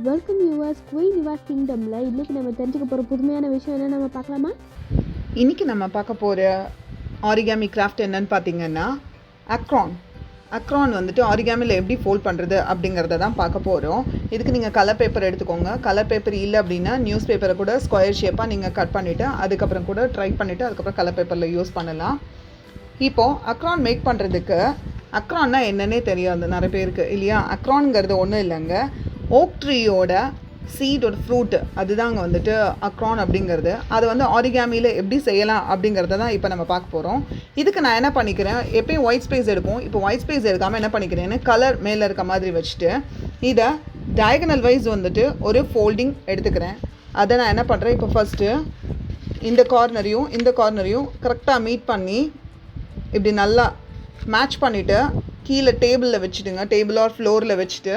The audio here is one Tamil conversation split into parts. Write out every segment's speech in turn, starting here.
வெல்கம் யூவர்ஸ் குயின் யுவர் கிங்டமில் இன்றைக்கி நம்ம தெரிஞ்சுக்க போகிற புதுமையான விஷயம் என்ன நம்ம பார்க்கலாமா? இன்றைக்கி நம்ம பார்க்க போகிற ஆரிகாமி கிராஃப்ட் என்னன்னு பார்த்தீங்கன்னா அக்ரான் வந்துட்டு ஆரிகாமியில் எப்படி ஃபோல்ட் பண்ணுறது அப்படிங்கிறத தான் பார்க்க போகிறோம். இதுக்கு நீங்கள் கலர் பேப்பர் எடுத்துக்கோங்க. கலர் பேப்பர் இல்லை அப்படின்னா நியூஸ் பேப்பரை கூட ஸ்கொயர் ஷேப்பாக நீங்கள் கட் பண்ணிவிட்டு அதுக்கப்புறம் கூட ட்ரை பண்ணிவிட்டு அதுக்கப்புறம் கலர் பேப்பரில் யூஸ் பண்ணலாம். இப்போது அக்ரான் மேக் பண்ணுறதுக்கு அக்ரான்னா என்னன்னே தெரியாது நிறைய பேருக்கு இல்லையா? அக்ரான்ங்கிறது ஒன்றும் இல்லைங்க, ஓக் ட்ரீயோட சீடோட ஃப்ரூட், அதுதாங்க வந்துட்டு அக்ரான் அப்படிங்கிறது. அது வந்து ஆரிகாமியில் எப்படி செய்யலாம் அப்படிங்கிறத தான் இப்போ நம்ம பார்க்க போகிறோம். இதுக்கு நான் என்ன பண்ணிக்கிறேன், எப்பயும் ஒயிட் ஸ்பேஸ் எடுப்போம். இப்போ ஒயிட் ஸ்பேஸ் எடுக்காமல் என்ன பண்ணிக்கிறேன்னு கலர் மேலே இருக்க மாதிரி வச்சுட்டு இதை டயகனல் வைஸ் வந்துட்டு ஒரு ஃபோல்டிங் எடுத்துக்கிறேன். அதை நான் என்ன பண்ணுறேன், இப்போ ஃபஸ்ட்டு இந்த கார்னரையும் கரெக்டாக மீட் பண்ணி இப்படி நல்லா மேட்ச் பண்ணிவிட்டு கீழே டேபிளில் வச்சுட்டுங்க, டேபிள் ஆர் ஃப்ளோரில் வச்சுட்டு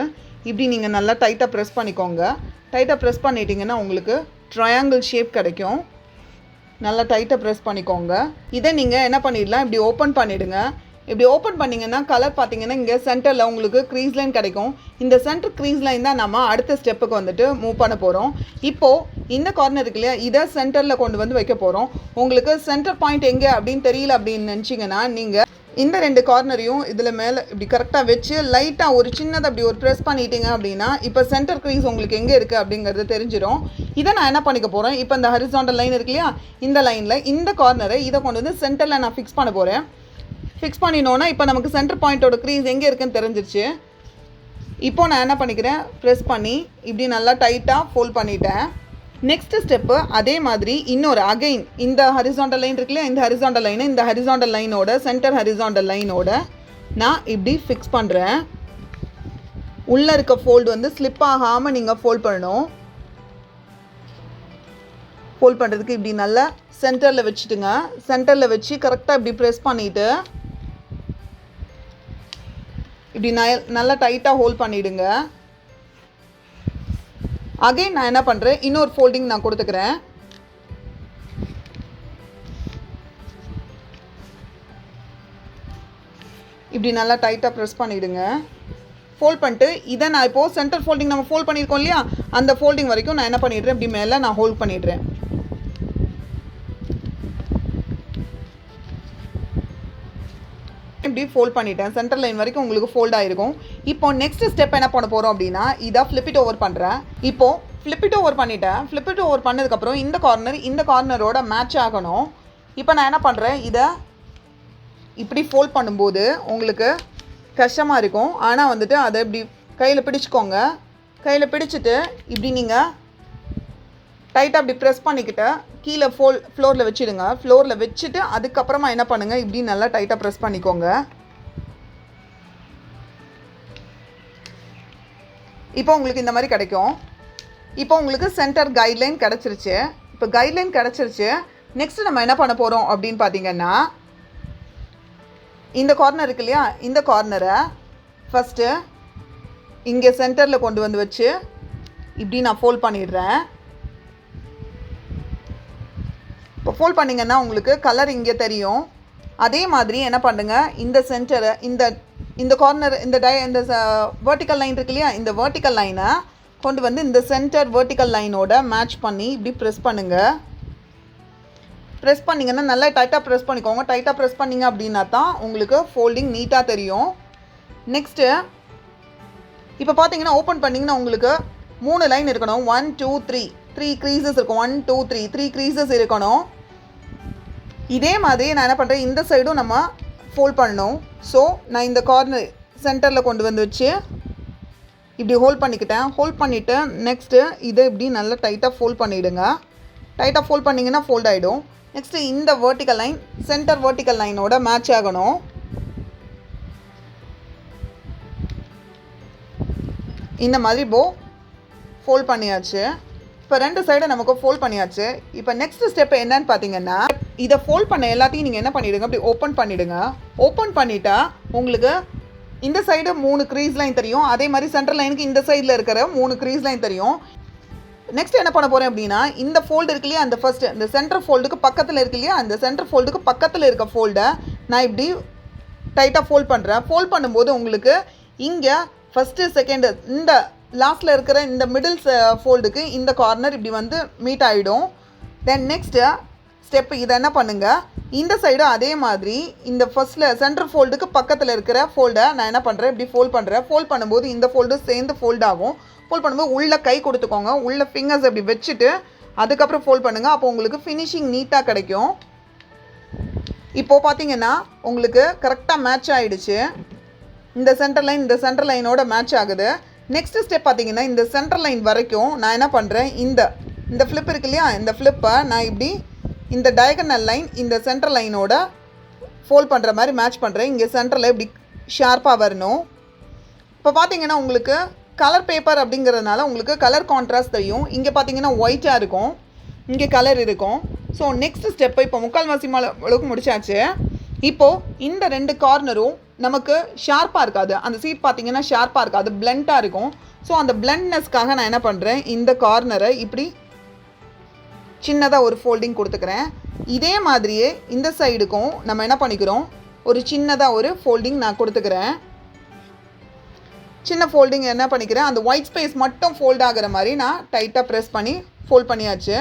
இப்படி நீங்கள் நல்லா டைட்டாக ப்ரெஸ் பண்ணிக்கோங்க. டைட்டாக ப்ரெஸ் பண்ணிட்டீங்கன்னா உங்களுக்கு ட்ரையாங்கிள் ஷேப் கிடைக்கும். நல்லா டைட்டாக ப்ரெஸ் பண்ணிக்கோங்க. இதை நீங்கள் என்ன பண்ணிடலாம், இப்படி ஓப்பன் பண்ணிவிடுங்க. இப்படி ஓப்பன் பண்ணிங்கன்னா கலர் பார்த்தீங்கன்னா இங்கே சென்டரில் உங்களுக்கு க்ரீஸ் லைன் கிடைக்கும். இந்த சென்டர் க்ரீஸ் லைன் தான் நம்ம அடுத்த ஸ்டெப்புக்கு வந்துட்டு மூவ் பண்ண போகிறோம். இப்போது இந்த கார்னர் இருக்கு இல்லையா, இதை சென்டரில் கொண்டு வந்து வைக்க போகிறோம். உங்களுக்கு சென்டர் பாயிண்ட் எங்கே அப்படின்னு தெரியல அப்படின்னு நினச்சிங்கன்னா நீங்கள் இந்த ரெண்டு கார்னரையும் இதில் மேலே இப்படி கரெக்டாக வச்சு லைட்டாக ஒரு சின்னதை அப்படி ஒரு ப்ரெஸ் பண்ணிட்டீங்க அப்படின்னா இப்போ சென்டர் க்ரீஸ் உங்களுக்கு எங்கே இருக்குது அப்படிங்கிறது தெரிஞ்சிடும். இதை நான் என்ன பண்ணிக்க போகிறேன், இப்போ இந்த ஹரிசாண்டல் லைன் இருக்கு இல்லையா, இந்த லைனில் இந்த கார்னரை இதை கொண்டு வந்து சென்டரில் நான் ஃபிக்ஸ் பண்ண போகிறேன். ஃபிக்ஸ் பண்ணினோன்னா இப்போ நமக்கு சென்டர் பாயிண்ட்டோட க்ரீஸ் எங்கே இருக்குதுன்னு தெரிஞ்சிருச்சு. இப்போ நான் என்ன பண்ணிக்கிறேன், ப்ரெஸ் பண்ணி இப்படி நல்லா டைட்டாக ஃபோல்ட் பண்ணிட்டேன். நெக்ஸ்ட் ஸ்டெப்பு அதே மாதிரி இன்னொரு அகைன் இந்த ஹரிசாண்டல் லைன் இருக்குல்லையா, இந்த ஹரிசாண்டல் லைனோட சென்டர் ஹரிசாண்டல் லைனோட நான் இப்படி ஃபிக்ஸ் பண்ணுறேன். உள்ளே இருக்க ஃபோல்டு வந்து ஸ்லிப் ஆகாமல் நீங்கள் ஃபோல்ட் பண்ணணும். ஃபோல்ட் பண்ணுறதுக்கு இப்படி நல்லா சென்டரில் வச்சுட்டுங்க. சென்டரில் வச்சு கரெக்டாக இப்படி ப்ரெஸ் பண்ணிவிட்டு இப்படி நல்லா டைட்டாக ஹோல்ட் பண்ணிவிடுங்க. அகைன் நான் என்ன பண்ணுறேன், இன்னொரு ஃபோல்டிங் நான் கொடுத்துக்கிறேன். இப்படி நல்லா டைட்டாக ப்ரெஸ் பண்ணிவிடுங்க. ஃபோல்ட் பண்ணிட்டு இதை நான் இப்போது சென்டர் ஃபோல்டிங் நம்ம ஃபோல்ட் பண்ணியிருக்கோம் இல்லையா, அந்த ஃபோல்டிங் வரைக்கும் நான் என்ன பண்ணிடுறேன், இப்படி மேலே நான் ஹோல்ட் பண்ணிடுறேன். இப்படி ஃபோல்ட் பண்ணிட்டேன். சென்டர் லைன் வரைக்கும் உங்களுக்கு ஃபோல்ட் ஆகிருக்கும். இப்போ நெக்ஸ்ட் ஸ்டெப் என்ன பண்ண போகிறோம் அப்படின்னா, இதை ஃப்ளிப் இட் ஓவர் பண்ணுறேன். இப்போது ஃப்ளிப் இட் ஓவர் பண்ணிட்டேன். ஃப்ளிப் இட் ஓவர் பண்ணதுக்கப்புறம் இந்த கார்னரோட மேட்ச் ஆகணும். இப்போ நான் என்ன பண்ணுறேன், இதை இப்படி ஃபோல்ட் பண்ணும்போது உங்களுக்கு கஷ்டமாக இருக்கும். ஆனால் வந்துட்டு அதை இப்படி கையில் பிடிச்சிக்கோங்க. கையில் பிடிச்சிட்டு இப்படி நீங்கள் டைட்டாக அப்படி ப்ரெஸ் பண்ணிக்கிட்டு கீழே ஃப்ளோரில் வச்சுடுங்க. ஃப்ளோரில் வச்சுட்டு அதுக்கப்புறமா என்ன பண்ணுங்கள், இப்படி நல்லா டைட்டாக ப்ரெஸ் பண்ணிக்கோங்க. இப்போ உங்களுக்கு இந்த மாதிரி கிடைக்கும். இப்போ உங்களுக்கு சென்டர் கைட்லைன் கிடச்சிருச்சு. இப்போ கைட்லைன் கிடச்சிருச்சு. நெக்ஸ்ட்டு நம்ம என்ன பண்ண போகிறோம் அப்படின்னு பார்த்தீங்கன்னா, இந்த கார்னர் இருக்கு இல்லையா, இந்த கார்னரை ஃபஸ்ட்டு இங்கே சென்டரில் கொண்டு வந்து வச்சு இப்படி நான் ஃபோல்ட் பண்ணிடுறேன். இப்போ ஃபோல்ட் பண்ணிங்கன்னா உங்களுக்கு கலர் இங்கே தெரியும். அதே மாதிரி என்ன பண்ணுங்க, இந்த சென்டரை இந்த கார்னர் இந்த வெர்டிக்கல் லைன் இருக்கு இல்லையா, இந்த வெர்டிக்கல் லைனை கொண்டு வந்து இந்த சென்டர் வெர்டிக்கல் லைனோட மேட்ச் பண்ணி இப்படி ப்ரெஸ் பண்ணுங்கள். ப்ரெஸ் பண்ணிங்கன்னா நல்லா டைட்டாக ப்ரெஸ் பண்ணிக்கோங்க. டைட்டாக ப்ரெஸ் பண்ணிங்க அப்படின்னா தான் உங்களுக்கு ஃபோல்டிங் நீட்டாக தெரியும். நெக்ஸ்ட்டு இப்போ பார்த்தீங்கன்னா ஓப்பன் பண்ணிங்கன்னா உங்களுக்கு 3 லைன் இருக்கணும். 1 2 3 க்ரீசஸ் இருக்கும். 1 2 3 க்ரீசஸ் இருக்கணும். இதே மாதிரி நான் என்ன பண்ணுறேன், இந்த சைடும் நம்ம ஃபோல்ட் பண்ணணும். ஸோ நான் இந்த கார்னர் சென்டரில் கொண்டு வந்து வச்சு இப்படி ஹோல்ட் பண்ணிக்கிட்டேன். ஹோல்ட் பண்ணிவிட்டு நெக்ஸ்ட்டு இதை இப்படி நல்லா டைட்டாக ஃபோல்ட் பண்ணிவிடுங்க. டைட்டாக ஃபோல்ட் பண்ணிங்கன்னா ஃபோல்ட் ஆகிடும். நெக்ஸ்ட்டு இந்த வெர்டிக்கல் லைன் சென்டர் வெர்டிக்கல் லைனோட மேட்ச் ஆகணும். இந்த மாதிரி ஃபோல்ட் பண்ணியாச்சு. இப்போ 2 சைடை நமக்கு ஃபோல்ட் பண்ணியாச்சு. இப்போ நெக்ஸ்ட் ஸ்டெப் என்னன்னு பார்த்தீங்கன்னா, இதை ஃபோல்ட் பண்ண எல்லாத்தையும் நீங்கள் என்ன பண்ணிவிடுங்க, அப்படி ஓப்பன் பண்ணிவிடுங்க. ஓப்பன் பண்ணிட்டா உங்களுக்கு இந்த சைடு 3 க்ரீஸ் லைன் தெரியும். அதே மாதிரி சென்டர் லைனுக்கு இந்த சைடில் இருக்கிற 3 க்ரீஸ் லைன் தெரியும். நெக்ஸ்ட் என்ன பண்ண போகிறேன் அப்படின்னா, இந்த ஃபோல்டு இருக்கு இல்லையா, அந்த ஃபஸ்ட்டு இந்த சென்டர் ஃபோல்டுக்கு பக்கத்தில் இருக்கு இல்லையா, அந்த சென்டர் ஃபோல்டுக்கு பக்கத்தில் இருக்க ஃபோல்டை நான் இப்படி டைட்டாக ஃபோல்ட் பண்ணுறேன். ஃபோல்ட் பண்ணும்போது உங்களுக்கு இங்கே ஃபஸ்ட்டு செகண்டு இந்த லாஸ்ட்டில் இருக்கிற இந்த மிடில் ஃபோல்டுக்கு இந்த கார்னர் இப்படி வந்து மீட் ஆகிடும். தென் நெக்ஸ்ட்டு ஸ்டெப் இதை என்ன பண்ணுங்கள், இந்த சைடும் அதே மாதிரி இந்த ஃபஸ்ட்டில் சென்டர் ஃபோல்டுக்கு பக்கத்தில் இருக்கிற ஃபோல்டை நான் என்ன பண்ணுறேன், இப்படி ஃபோல்ட் பண்ணுறேன். ஃபோல்ட் பண்ணும்போது இந்த ஃபோல்டு சேர்ந்து ஃபோல்ட் ஆகும். ஃபோல்ட் பண்ணும்போது உள்ளே கை கொடுத்துக்கோங்க, உள்ளே ஃபிங்கர்ஸ் இப்படி வச்சுட்டு அதுக்கப்புறம் ஃபோல்ட் பண்ணுங்கள். அப்போ உங்களுக்கு ஃபினிஷிங் நீட்டாக கிடைக்கும். இப்போது பார்த்தீங்கன்னா உங்களுக்கு கரெக்டாக மேட்ச் ஆகிடுச்சு. இந்த சென்டர் லைனோட மேட்ச் ஆகுது. நெக்ஸ்ட் ஸ்டெப் பார்த்தீங்கன்னா இந்த சென்டர் லைன் வரைக்கும் நான் என்ன பண்ணுறேன், இந்த ஃப்ளிப் இருக்கு இல்லையா, இந்த ஃப்ளிப்பை நான் இப்படி இந்த டயகனல் லைன் இந்த சென்டர் லைனோட ஃபோல்ட் பண்ணுற மாதிரி மேட்ச் பண்ணுறேன். இங்கே சென்டரில் இப்படி ஷார்ப்பாக வரணும். இப்போ பார்த்தீங்கன்னா உங்களுக்கு கலர் பேப்பர் அப்படிங்கிறதுனால உங்களுக்கு கலர் கான்ட்ராஸ்ட் தெரியும். இங்கே பார்த்தீங்கன்னா ஒயிட்டாக இருக்கும், இங்கே கலர் இருக்கும். ஸோ நெக்ஸ்ட் ஸ்டெப்பு இப்போ முக்கால்வாசி அளவுக்கு முடிச்சாச்சு. இப்போது இந்த 2 கார்னரும் நமக்கு ஷார்ப்பாக இருக்காது, அந்த சீட் பார்த்தீங்கன்னா ஷார்ப்பாக இருக்காது, பிளண்ட்டாக இருக்கும். ஸோ அந்த பிளண்ட்னஸ்க்காக நான் என்ன பண்ணுறேன், இந்த கார்னரை இப்படி சின்னதாக ஒரு ஃபோல்டிங் கொடுத்துக்கிறேன். இதே மாதிரியே இந்த சைடுக்கும் நம்ம என்ன பண்ணிக்கிறோம், ஒரு சின்னதாக ஒரு ஃபோல்டிங் நான் கொடுத்துக்கிறேன். சின்ன ஃபோல்டிங் என்ன பண்ணிக்கிறேன், அந்த ஒயிட் ஸ்பேஸ் மட்டும் ஃபோல்ட் ஆகிற மாதிரி நான் டைட்டாக ப்ரெஸ் பண்ணி ஃபோல்ட் பண்ணியாச்சு.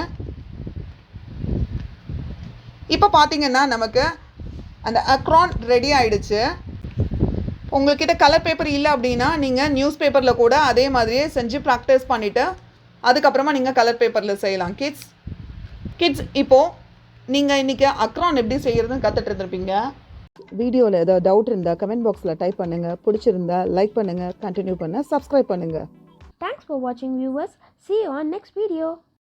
இப்போ பார்த்தீங்கன்னா நமக்கு அந்த அக்ரான் ரெடி ஆகிடுச்சு. உங்கள்கிட்ட கலர் பேப்பர் இல்லை அப்படின்னா நீங்கள் நியூஸ் பேப்பரில் கூட அதே மாதிரியே செஞ்சு ப்ராக்டிஸ் பண்ணிவிட்டு அதுக்கப்புறமா நீங்கள் கலர் பேப்பரில் செய்யலாம். கிட்ஸ் இப்போது நீங்கள் இன்றைக்கி அக்ரான் எப்படி செய்கிறதுன்னு கற்றுட்டு இருந்திருப்பீங்க. வீடியோவில் ஏதாவது டவுட் இருந்தால் கமெண்ட் பாக்ஸில் டைப் பண்ணுங்கள். பிடிச்சிருந்தா லைக் பண்ணுங்கள், கண்டினியூ பண்ண சப்ஸ்கிரைப் பண்ணுங்கள். Thanks for watching, viewers. See you on next video.